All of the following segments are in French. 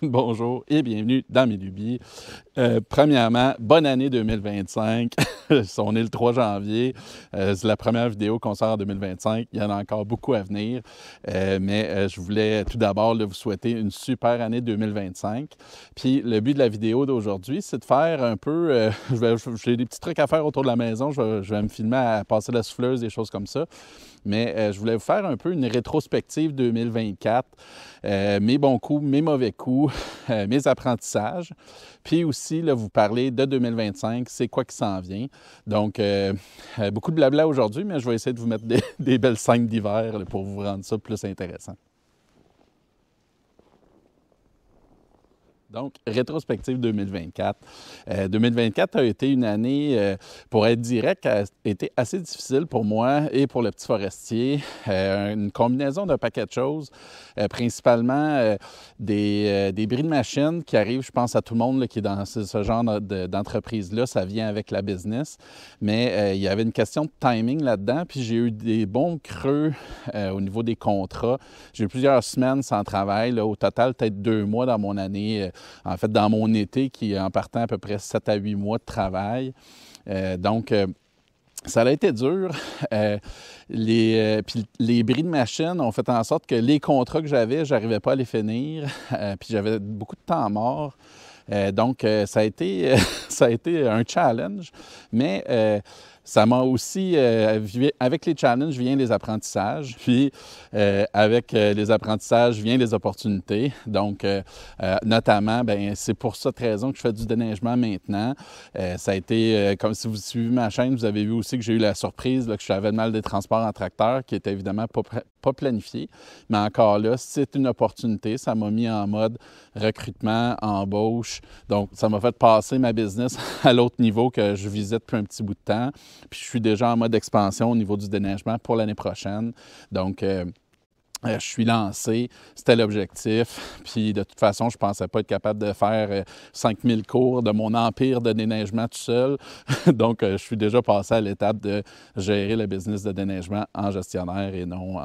Bonjour et bienvenue dans mes lubies. Premièrement, bonne année 2025. On est le 3 janvier. C'est la première vidéo qu'on sort en 2025. Il y en a encore beaucoup à venir. Mais je voulais tout d'abord vous souhaiter une super année 2025. Puis le but de la vidéo d'aujourd'hui, c'est de faire un peu... j'ai des petits trucs à faire autour de la maison. Je vais me filmer à passer la souffleuse, des choses comme ça. Mais je voulais vous faire un peu une rétrospective 2024, mes bons coups, mes mauvais coups, mes apprentissages, puis aussi là, vous parler de 2025, c'est quoi qui s'en vient. Donc, beaucoup de blabla aujourd'hui, mais je vais essayer de vous mettre des belles scènes d'hiver pour vous rendre ça plus intéressant. Donc, rétrospective 2024. 2024 a été une année, pour être direct, a été assez difficile pour moi et pour le petit forestier. Une combinaison d'un paquet de choses, principalement des bris de machines qui arrivent, je pense à tout le monde là, qui est dans ce genre d'entreprise-là, ça vient avec la business. Mais il y avait une question de timing là-dedans, puis j'ai eu des bons creux au niveau des contrats. J'ai eu plusieurs semaines sans travail, là, au total peut-être 2 mois dans mon année. En fait, dans mon été, qui est en partant à peu près 7 à 8 mois de travail. Donc, ça a été dur. Puis les bris de machine ont fait en sorte que les contrats que j'avais, je n'arrivais pas à les finir. Puis j'avais beaucoup de temps mort. Donc, ça a été un challenge. Mais ça m'a aussi, avec les challenges vient les apprentissages, puis avec les apprentissages vient les opportunités. Donc, notamment, bien, c'est pour cette raison que je fais du déneigement maintenant. Ça a été, comme si vous suivez ma chaîne, vous avez vu aussi que j'ai eu la surprise là, que j'avais le mal des transports en tracteur, qui était évidemment pas planifié. Mais encore là, c'est une opportunité. Ça m'a mis en mode recrutement, embauche. Donc, ça m'a fait passer ma business à l'autre niveau que je visais depuis un petit bout de temps. Puis je suis déjà en mode expansion au niveau du déneigement pour l'année prochaine. Donc, je suis lancé, c'était l'objectif. Puis de toute façon, je ne pensais pas être capable de faire 5000 cours de mon empire de déneigement tout seul. Donc, je suis déjà passé à l'étape de gérer le business de déneigement en gestionnaire et non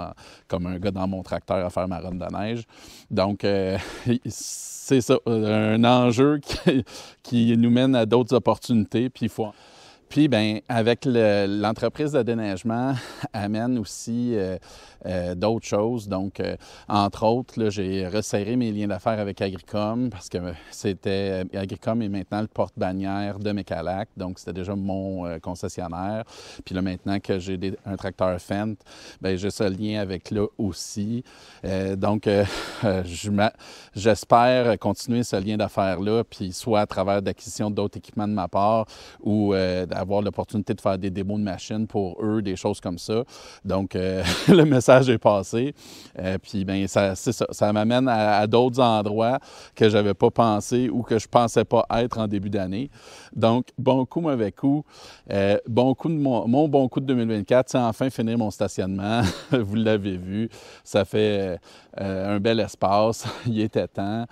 comme un gars dans mon tracteur à faire ma ronde de neige. Donc, c'est ça, un enjeu qui nous mène à d'autres opportunités. Puis il faut... Puis, bien, avec l'entreprise de déneigement, amène aussi d'autres choses. Donc, entre autres, j'ai resserré mes liens d'affaires avec Agricom parce que Agricom est maintenant le porte-bannière de Mecalac. Donc, c'était déjà mon concessionnaire. Puis là, maintenant que j'ai un tracteur Fendt, bien, j'ai ce lien avec là aussi. Donc, j'espère continuer ce lien d'affaires-là, puis soit à travers d'acquisition d'autres équipements de ma part ou avoir l'opportunité de faire des démos de machines pour eux, des choses comme ça. Donc, le message est passé. Puis, bien, ça m'amène à d'autres endroits que je n'avais pas pensé ou que je ne pensais pas être en début d'année. Donc, bon coup, mauvais coup. Bon coup de mon bon coup de 2024, c'est enfin finir mon stationnement. Vous l'avez vu, ça fait un bel espace. Il était temps.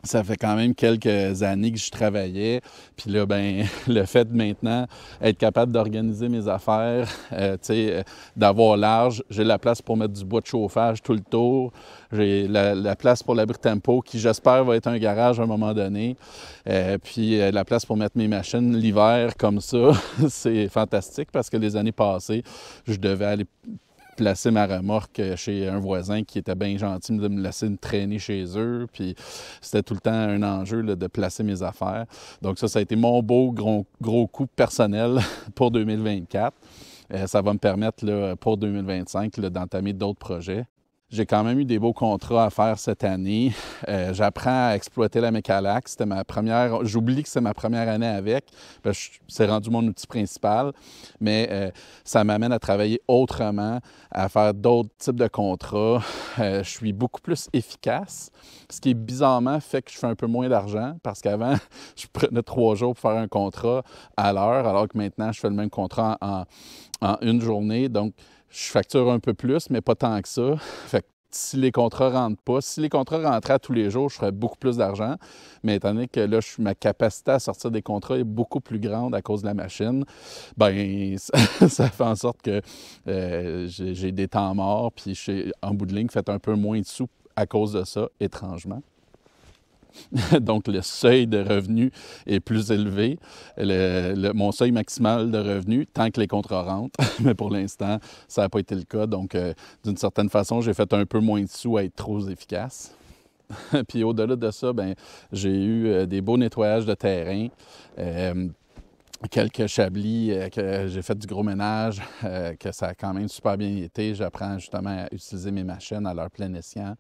Ça fait quand même quelques années que je travaillais. Puis là, ben le fait de maintenant être capable d'organiser mes affaires, d'avoir large, j'ai la place pour mettre du bois de chauffage tout le tour. J'ai la place pour l'abri tempo qui, j'espère, va être un garage à un moment donné. Puis la place pour mettre mes machines l'hiver comme ça. C'est fantastique parce que les années passées, je devais aller placer ma remorque chez un voisin qui était bien gentil de me laisser me traîner chez eux. Puis c'était tout le temps un enjeu là, de placer mes affaires. Donc ça a été mon beau gros coup personnel pour 2024. Ça va me permettre là, pour 2025 d'entamer d'autres projets. J'ai quand même eu des beaux contrats à faire cette année. J'apprends à exploiter la Mecalac. C'était ma première... J'oublie que c'est ma première année avec. C'est rendu mon outil principal. Mais ça m'amène à travailler autrement, à faire d'autres types de contrats. Je suis beaucoup plus efficace, ce qui bizarrement fait que je fais un peu moins d'argent parce qu'avant, je prenais 3 jours pour faire un contrat à l'heure, alors que maintenant, je fais le même contrat en une journée. Donc, je facture un peu plus, mais pas tant que ça. Fait que si les contrats ne rentrent pas, si les contrats rentraient à tous les jours, je ferais beaucoup plus d'argent. Mais étant donné que là, ma capacité à sortir des contrats est beaucoup plus grande à cause de la machine, bien, ça fait en sorte que j'ai des temps morts, puis en bout de ligne, fait un peu moins de sous à cause de ça, étrangement. Donc, le seuil de revenu est plus élevé, mon seuil maximal de revenu, tant que les contrats rentrent. Mais pour l'instant, ça n'a pas été le cas. Donc, d'une certaine façon, j'ai fait un peu moins de sous à être trop efficace. Puis au-delà de ça, ben, j'ai eu des beaux nettoyages de terrain. Quelques chablis, que j'ai fait du gros ménage, que ça a quand même super bien été. J'apprends justement à utiliser mes machines à leur plein escient.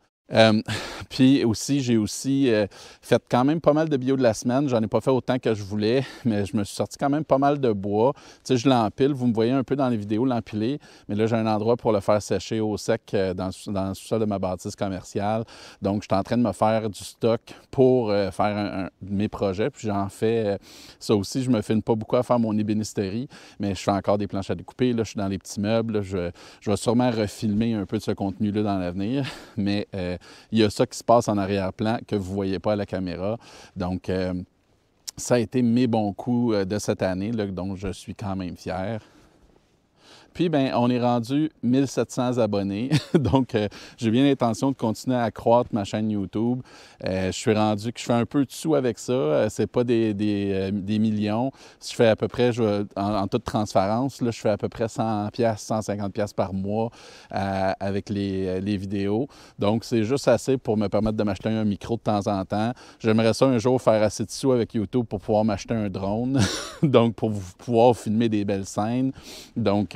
Puis aussi, j'ai aussi fait quand même pas mal de bio de la semaine. J'en ai pas fait autant que je voulais, mais je me suis sorti quand même pas mal de bois. Tu sais, je l'empile. Vous me voyez un peu dans les vidéos l'empiler, mais là, j'ai un endroit pour le faire sécher au sec dans le sous-sol de ma bâtisse commerciale. Donc, je suis en train de me faire du stock pour faire mes projets. Puis j'en fais, ça aussi, je me filme pas beaucoup à faire mon ébénisterie, mais je fais encore des planches à découper. Là, je suis dans les petits meubles. Là, je vais sûrement refilmer un peu de ce contenu-là dans l'avenir, mais il y a ça qui se passe en arrière-plan que vous ne voyez pas à la caméra. Donc, ça a été mes bons coups de cette année, là, dont je suis quand même fier. Puis, bien, on est rendu 1700 abonnés. Donc, j'ai bien l'intention de continuer à accroître ma chaîne YouTube. Je suis rendu que je fais un peu de sous avec ça. C'est pas des millions. Je fais à peu près, en toute transparence, là, je fais à peu près 100$, 150$ par mois avec les vidéos. Donc, c'est juste assez pour me permettre de m'acheter un micro de temps en temps. J'aimerais ça un jour faire assez de sous avec YouTube pour pouvoir m'acheter un drone. Donc, pour pouvoir filmer des belles scènes. Donc,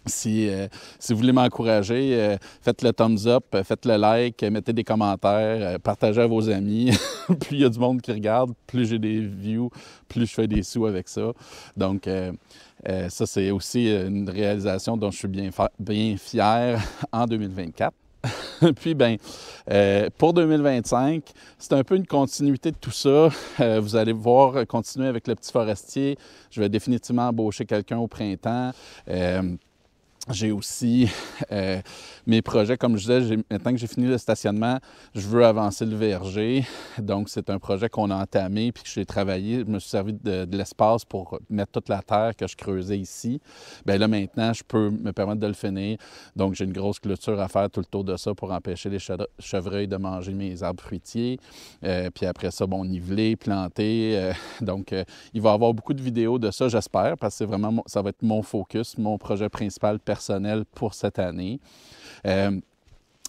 si vous voulez m'encourager, faites le thumbs up, faites le like, mettez des commentaires, partagez à vos amis. Plus il y a du monde qui regarde, plus j'ai des views, plus je fais des sous avec ça. Donc, ça, c'est aussi une réalisation dont je suis bien fier en 2024. Puis, bien, pour 2025, c'est un peu une continuité de tout ça. Vous allez voir continuer avec le petit forestier. Je vais définitivement embaucher quelqu'un au printemps. J'ai aussi mes projets, comme je disais, maintenant que j'ai fini le stationnement, je veux avancer le verger. Donc, c'est un projet qu'on a entamé puis que j'ai travaillé. Je me suis servi de l'espace pour mettre toute la terre que je creusais ici. Bien là, maintenant, je peux me permettre de le finir. Donc, j'ai une grosse clôture à faire tout le tour de ça pour empêcher les chevreuils de manger mes arbres fruitiers. Puis après ça, bon, niveler, planter. Donc, il va y avoir beaucoup de vidéos de ça, j'espère, parce que c'est vraiment, ça va être mon focus, mon projet principal personnel pour cette année.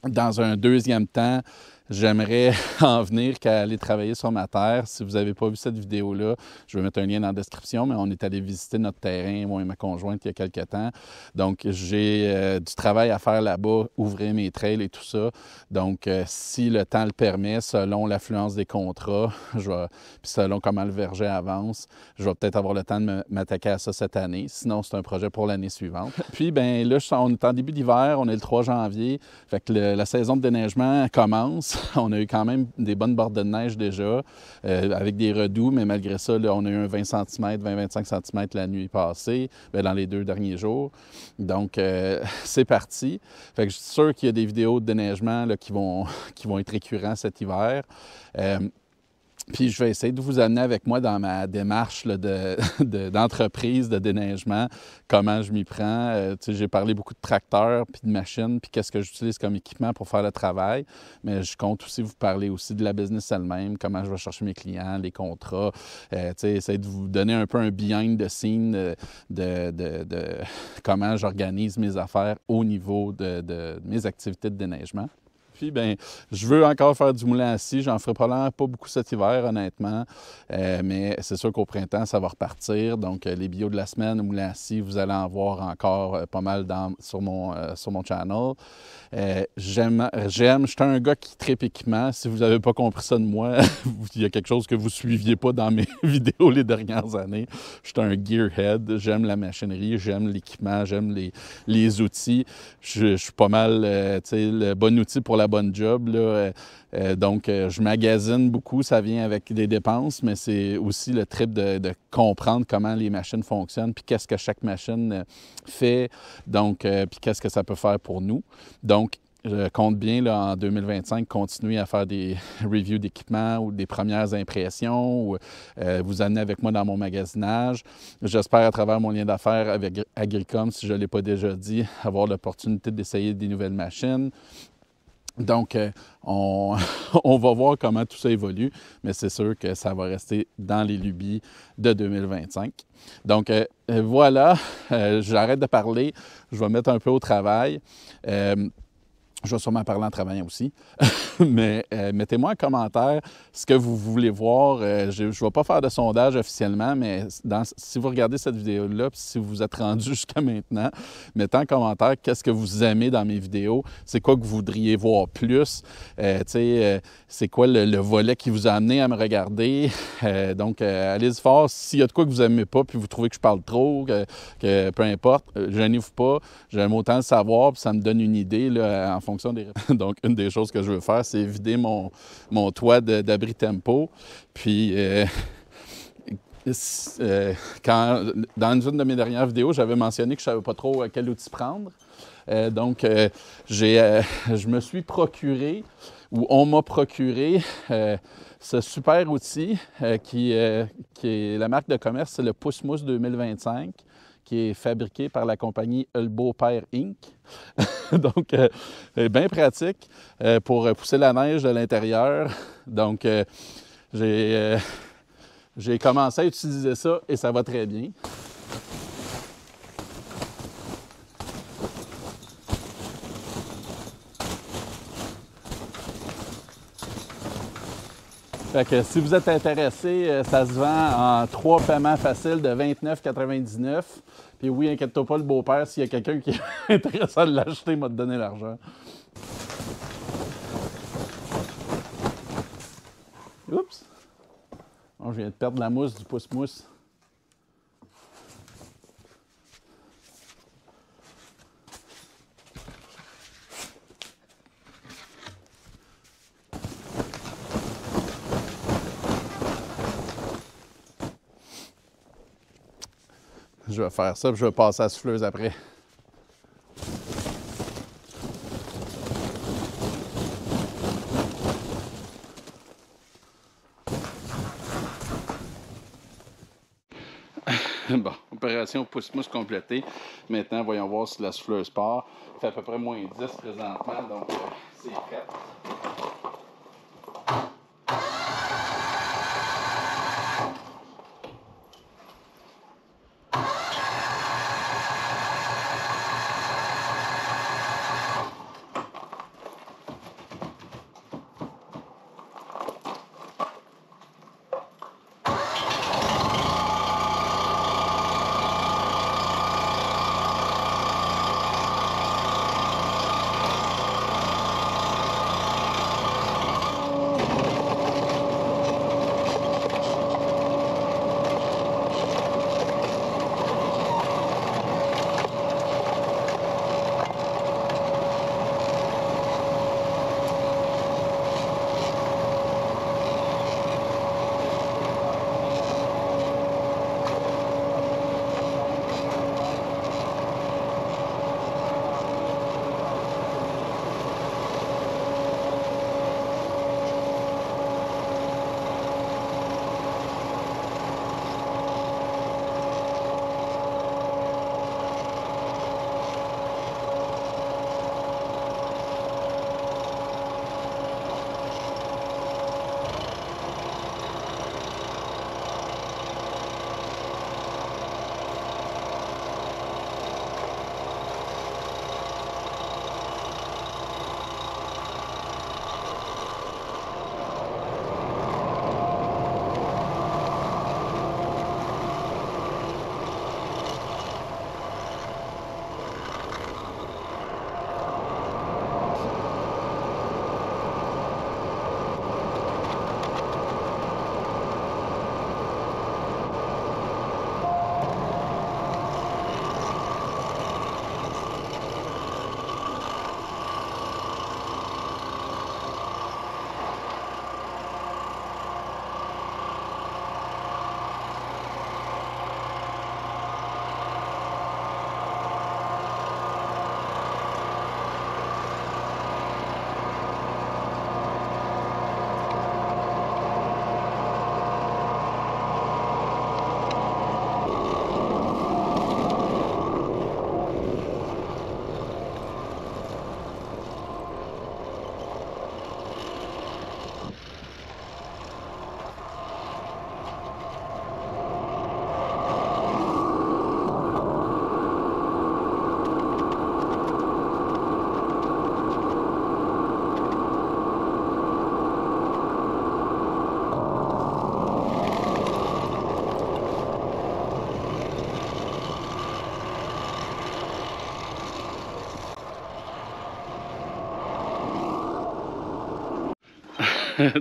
Dans un deuxième temps, j'aimerais en venir qu'à aller travailler sur ma terre. Si vous n'avez pas vu cette vidéo-là, je vais mettre un lien dans la description, mais on est allé visiter notre terrain, moi et ma conjointe, il y a quelques temps. Donc, j'ai du travail à faire là-bas, ouvrir mes trails et tout ça. Donc, si le temps le permet, selon l'affluence des contrats, puis selon comment le verger avance, je vais peut-être avoir le temps de m'attaquer à ça cette année. Sinon, c'est un projet pour l'année suivante. Puis, bien là, on est en début d'hiver, on est le 3 janvier, fait que la saison de déneigement commence. On a eu quand même des bonnes bordes de neige déjà, avec des redoux, mais malgré ça, là, on a eu un 20 cm, 20-25 cm la nuit passée, bien, dans les 2 derniers jours. Donc, c'est parti. Fait que je suis sûr qu'il y a des vidéos de déneigement là, qui vont être récurrents cet hiver. Puis je vais essayer de vous amener avec moi dans ma démarche là, d'entreprise de déneigement, comment je m'y prends. J'ai parlé beaucoup de tracteurs, puis de machines, puis qu'est-ce que j'utilise comme équipement pour faire le travail. Mais je compte aussi vous parler aussi de la business elle-même, comment je vais chercher mes clients, les contrats. Essayer de vous donner un peu un behind the scene de comment j'organise mes affaires au niveau de mes activités de déneigement. Puis, bien, je veux encore faire du moulin à scie. J'en ferai probablement pas beaucoup cet hiver, honnêtement. Mais c'est sûr qu'au printemps, ça va repartir. Donc, les bios de la semaine, moulin à scie, vous allez en voir encore pas mal sur mon channel. Je suis un gars qui tripe équipement. Si vous n'avez pas compris ça de moi, il y a quelque chose que vous ne suiviez pas dans mes vidéos les dernières années. Je suis un gearhead. J'aime la machinerie, j'aime l'équipement, j'aime les outils. Je suis pas mal, le bon outil pour la bonne job, là. Donc, je magasine beaucoup, ça vient avec des dépenses, mais c'est aussi le trip de comprendre comment les machines fonctionnent, puis qu'est-ce que chaque machine fait, donc, puis qu'est-ce que ça peut faire pour nous. Donc, je compte bien, là, en 2025, continuer à faire des reviews d'équipement ou des premières impressions, ou vous amener avec moi dans mon magasinage. J'espère, à travers mon lien d'affaires avec Agricom, si je ne l'ai pas déjà dit, avoir l'opportunité d'essayer des nouvelles machines. Donc, on va voir comment tout ça évolue, mais c'est sûr que ça va rester dans les lubies de 2025. Donc, voilà, j'arrête de parler, je vais mettre un peu au travail. Je vais sûrement parler en travaillant aussi. Mais mettez-moi en commentaire ce que vous voulez voir. Je ne vais pas faire de sondage officiellement, mais si vous regardez cette vidéo-là, si vous vous êtes rendu jusqu'à maintenant, mettez en commentaire qu'est-ce que vous aimez dans mes vidéos, c'est quoi que vous voudriez voir plus, c'est quoi le volet qui vous a amené à me regarder. Donc, allez-y fort. S'il y a de quoi que vous n'aimez pas, puis vous trouvez que je parle trop, que peu importe, gênez-vous pas. J'aime autant le savoir, puis ça me donne une idée là, en fonction des... Donc, une des choses que je veux faire, c'est vider mon toit d'abri tempo. Puis, dans une de mes dernières vidéos, j'avais mentionné que je ne savais pas trop quel outil prendre. Donc, je me suis procuré, ou on m'a procuré, ce super outil qui est la marque de commerce, c'est le Pousse-Mousse 2025, qui est fabriqué par la compagnie Hulbo Père Inc. Donc, bien pratique pour pousser la neige de l'intérieur. Donc, j'ai commencé à utiliser ça et ça va très bien. Fait que si vous êtes intéressé, ça se vend en 3 paiements faciles de 29,99 $. Puis oui, inquiète-toi pas, le beau-père, s'il y a quelqu'un qui est intéressé à l'acheter, il m'a donné l'argent. Oups! Oh, je viens de perdre la mousse du pouce-mousse. Je vais faire ça, puis je vais passer à la souffleuse après. Bon, opération pousse-mousse complétée. Maintenant, voyons voir si la souffleuse part. Il fait à peu près moins 10 présentement, donc c'est prêt.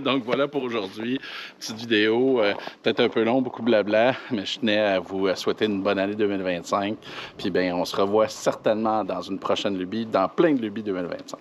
Donc voilà pour aujourd'hui. Petite vidéo, peut-être un peu long, beaucoup de blabla, mais je tenais à vous souhaiter une bonne année 2025. Puis bien, on se revoit certainement dans une prochaine lubie, dans plein de lubies 2025.